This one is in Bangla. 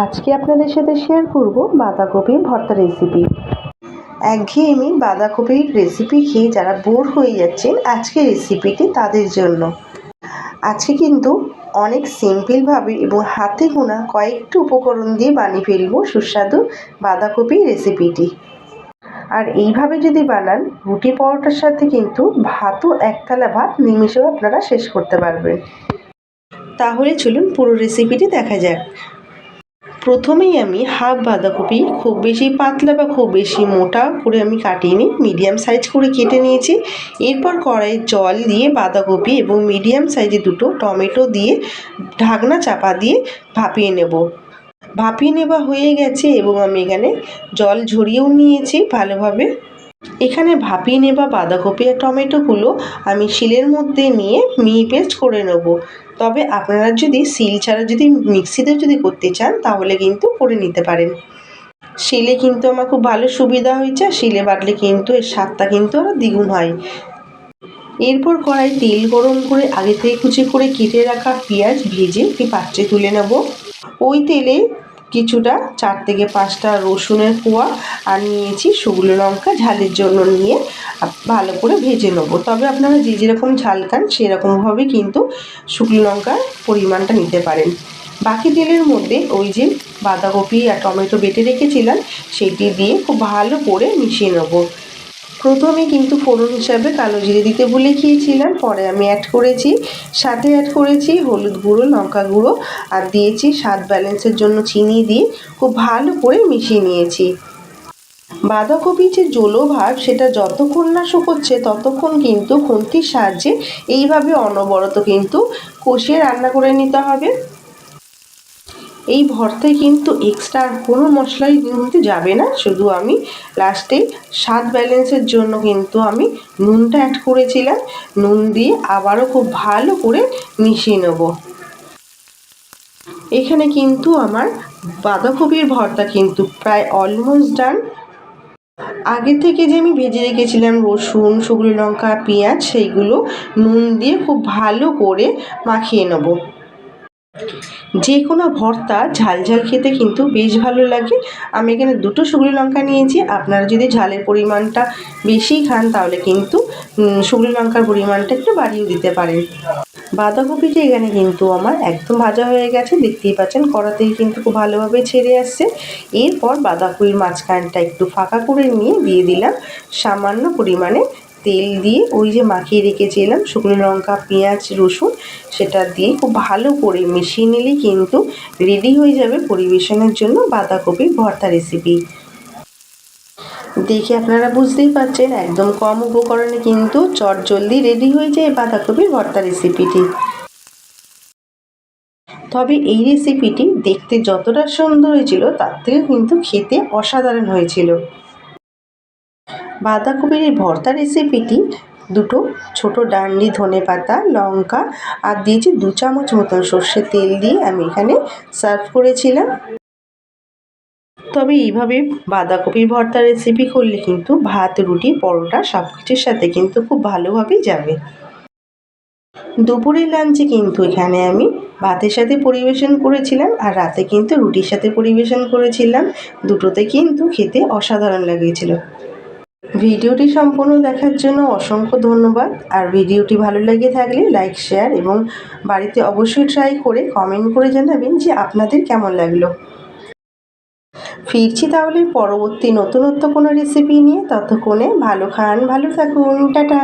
আজকে আপনাদের সাথে শেয়ার করব বাঁধাকপির ভর্তা রেসিপি। একঘেয়েমি বাঁধাকপির রেসিপি খেয়ে যারা বোর হয়ে যাচ্ছেন, আজকের রেসিপিটি তাদের জন্য। আজকে কিন্তু অনেক সিম্পলভাবে এবং হাতে গোনা কয়েকটি উপকরণ দিয়ে বানিয়ে ফেলবো সুস্বাদু বাঁধাকপির রেসিপিটি। আর এইভাবে যদি বানান, রুটি পরোটার সাথে কিন্তু ভাতও একতলা ভাত নিমেষেও আপনারা শেষ করতে পারবেন। তাহলে চলুন পুরো রেসিপিটি দেখা যাক। প্রথমেই আমি হাফ বাঁধাকপি খুব বেশি পাতলা বা খুব বেশি মোটা করে আমি কাটিনি, মিডিয়াম সাইজ করে কেটে নিয়েছি। এরপর কড়াইয়ে জল দিয়ে বাঁধাকপি এবং মিডিয়াম সাইজে দুটো টমেটো দিয়ে ঢাকনা চাপা দিয়ে ভাপিয়ে নেব। ভাপিয়ে নেওয়া হয়ে গেছে এবং আমি এখানে জল ঝরিয়েও নিয়েছি ভালোভাবে। এখানে ভাপিয়ে নেওয়া বাঁধাকপি আর টমেটোগুলো আমি শিলের মধ্যে নিয়ে মিহি পেস্ট করে নেব। তবে আপনারা যদি শিল ছাড়া যদি মিক্সিতে যদি করতে চান তাহলে কিন্তু করে নিতে পারেন। শিলে কিন্তু আমার খুব ভালো সুবিধা হয়েছে, শিলে বাটলে কিন্তু এর স্বাদটা কিন্তু আরও দ্বিগুণ হয়। এরপর কড়াই তেল গরম করে আগে থেকে কুচি করে কেটে রাখা পেঁয়াজ ভেজে একটি পাত্রে তুলে নেব। ওই তেলে কিছুটা 4 থেকে 5টা রসুনের কোয়া আর নিয়েছি শুকনো লঙ্কা ঝালের জন্য নিয়ে ভালো করে ভেজে নেব। তবে আপনারা যে যেরকম ঝাল খান সেরকমভাবে কিন্তু শুকনো লঙ্কার পরিমাণটা নিতে পারেন। বাকি তেলের মধ্যে ওই যে বাঁধাকপি আর টমেটো বেটে রেখেছিলাম সেটি দিয়ে খুব ভালো করে মিশিয়ে নেব। প্রথমে কিন্তু ফোড়ন হিসাবে কালো জিরে দিতে ভুলে গিয়েছিলাম, পরে আমি অ্যাড করেছি। সাথে অ্যাড করেছি হলুদ গুঁড়ো, লঙ্কা গুঁড়ো আর দিয়েছি স্বাদ ব্যালেন্সের জন্য চিনি দিয়ে খুব ভালো করে মিশিয়ে নিয়েছি। বাঁধাকপির যে জলো ভাব সেটা যতক্ষণ না শুকোচ্ছে ততক্ষণ কিন্তু খুন্তির সাহায্যে এইভাবে অনবরত কিন্তু কষিয়ে রান্না করে নিতে হবে। এই ভর্তায় কিন্তু এক্সট্রা আর কোনো মশলাই কিন্তু যাবে না, শুধু আমি লাস্টে স্বাদ ব্যালেন্সের জন্য কিন্তু আমি নুনটা অ্যাড করেছিলাম। নুন দিয়ে আবারও খুব ভালো করে মিশিয়ে নেব। এখানে কিন্তু আমার বাঁধাকপির ভর্তা কিন্তু প্রায় অলমোস্ট ডান। আগে থেকে যে আমি ভেজে রেখেছিলাম রসুন, শুকনো লঙ্কা, পেঁয়াজ, সেইগুলো নুন দিয়ে খুব ভালো করে মাখিয়ে নেব। যে কোনো ভর্তা ঝাল ঝাল খেতে কিন্তু বেশ ভালো লাগে। আমি এখানে 2টো শুকনো লঙ্কা নিয়েছি। আপনারা যদি ঝালের পরিমাণটা বেশি খান তাহলে কিন্তু শুকনো লঙ্কার পরিমাণটা একটু বাড়িয়ে দিতে পারেন। বাঁধাকপিটা এখানে কিন্তু আমার একদম ভাজা হয়ে গেছে, দেখতেই পাচ্ছেন কড়াতেই কিন্তু খুব ভালোভাবে ছেড়ে আসছে। এরপর বাঁধাকপির মাঝখানটা একটু ফাঁকা করে নিয়ে দিয়ে দিলাম সামান্য পরিমাণে তেল দিয়ে ওই যে মাখিয়ে রেখেছিলাম শুকনো লঙ্কা, পেঁয়াজ, রসুন, সেটা দিয়ে খুব ভালো করে মিশিয়ে নিলেই কিন্তু রেডি হয়ে যাবে পরিবেশনের জন্য বাঁধাকপির ভর্তা রেসিপি। দেখে আপনারা বুঝতেই পারছেন একদম কম উপকরণে কিন্তু চটজলদি রেডি হয়ে যায় বাঁধাকপির ভর্তা রেসিপিটি। তবে এই রেসিপিটি দেখতে যতটা সুন্দর হয়েছিল তার থেকে কিন্তু খেতে অসাধারণ হয়েছিল। বাঁধাকপির এই ভর্তা রেসিপিটি 2টো ছোটো ডান্ডি ধনেপাতা, লঙ্কা আর দিয়েছি 2 চামচ মতন সর্ষের তেল দিয়ে আমি এখানে সার্ভ করেছিলাম। তবে এইভাবে বাঁধাকপির ভর্তা রেসিপি করলে কিন্তু ভাত, রুটি, পরোটা সব কিছুর সাথে কিন্তু খুব ভালোভাবেই যাবে। দুপুরের লাঞ্চে কিন্তু এখানে আমি ভাতের সাথে পরিবেশন করেছিলাম আর রাতে কিন্তু রুটির সাথে পরিবেশন করেছিলাম। দুটোতে কিন্তু খেতে অসাধারণ লেগেছিল। ভিডিওটি সম্পূর্ণ দেখার জন্য অসংখ্য ধন্যবাদ। আর ভিডিওটি ভালো লেগে থাকলে লাইক, শেয়ার এবং বাড়িতে অবশ্যই ট্রাই করে কমেন্ট করে জানাবেন যে আপনাদের কেমন লাগলো। ফিরছি তাহলে পরবর্তী নতুনত্ব কোনো রেসিপি নিয়ে। ততক্ষণে ভালো খান, ভালো থাকুন, টাটা।